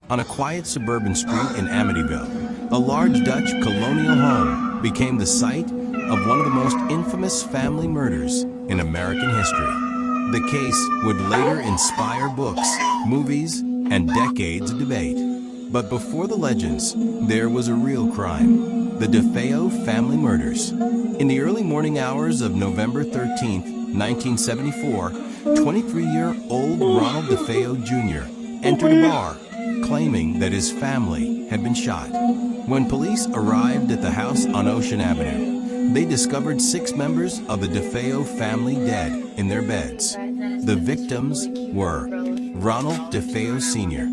On a quiet suburban street in Amityville, a large Dutch colonial home became the site of one of the most infamous family murders in American history. The case would later inspire books, movies, and decades of debate. But before the legends, there was a real crime: the DeFeo family murders. In the early morning hours of November 13, 1974, 23-year-old Ronald DeFeo Jr. entered a bar, claiming that his family had been shot. When police arrived at the house on Ocean Avenue, they discovered 6 members of the DeFeo family dead in their beds. The victims were Ronald DeFeo Sr.,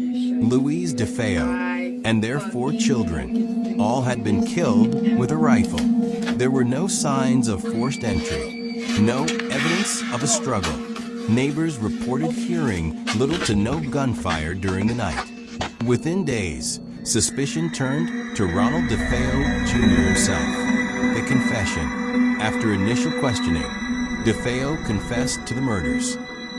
Louise DeFeo, and their 4 children. All had been killed with a rifle. There were no signs of forced entry, no evidence of a struggle. Neighbors reported hearing little to no gunfire during the night. Within days, suspicion turned to Ronald DeFeo Jr. himself. The confession. After initial questioning, DeFeo confessed to the murders.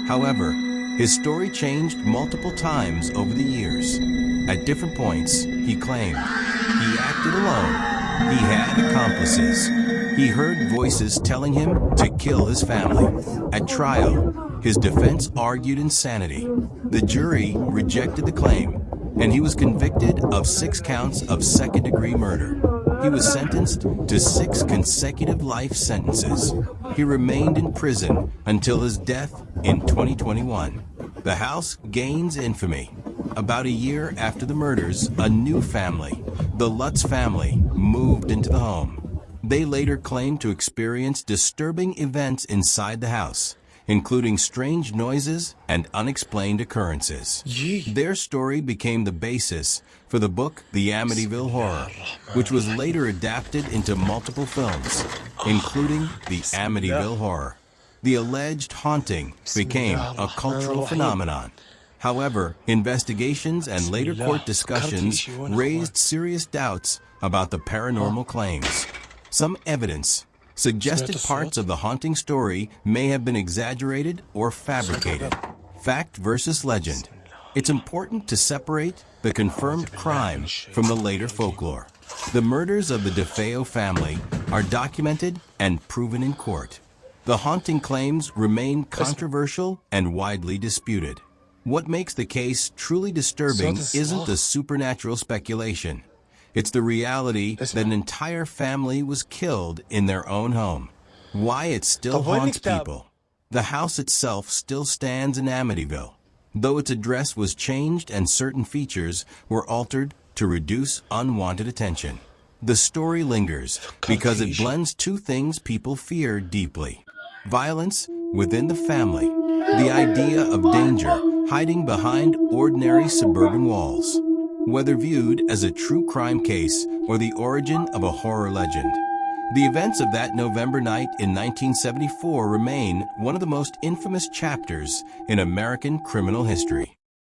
However, his story changed multiple times over the years. At different points, he claimed he acted alone. He had accomplices. He heard voices telling him to kill his family. At trial, his defense argued insanity. The jury rejected the claim, and he was convicted of 6 counts of second-degree murder. He was sentenced to 6 consecutive life sentences. He remained in prison until his death in 2021. The house gains infamy. About a year after the murders, a new family, the Lutz family, moved into the home. They later claimed to experience disturbing events inside the house, including strange noises and unexplained occurrences. Their story became the basis for the book The Amityville Horror, which was later adapted into multiple films, including The Amityville Horror. The alleged haunting became a cultural phenomenon. However, investigations and later court discussions raised serious doubts about the paranormal claims. Some evidence suggested parts of the haunting story may have been exaggerated or fabricated. Fact versus legend. It's important to separate the confirmed crime from the later folklore. The murders of the DeFeo family are documented and proven in court. The haunting claims remain controversial and widely disputed. What makes the case truly disturbing isn't the supernatural speculation. It's the reality that an entire family was killed in their own home. Why it still haunts people. The house itself still stands in Amityville, though its address was changed and certain features were altered to reduce unwanted attention. The story lingers because it blends 2 things people fear deeply: violence within the family, the idea of danger hiding behind ordinary suburban walls. Whether viewed as a true crime case or the origin of a horror legend, the events of that November night in 1974 remain one of the most infamous chapters in American criminal history.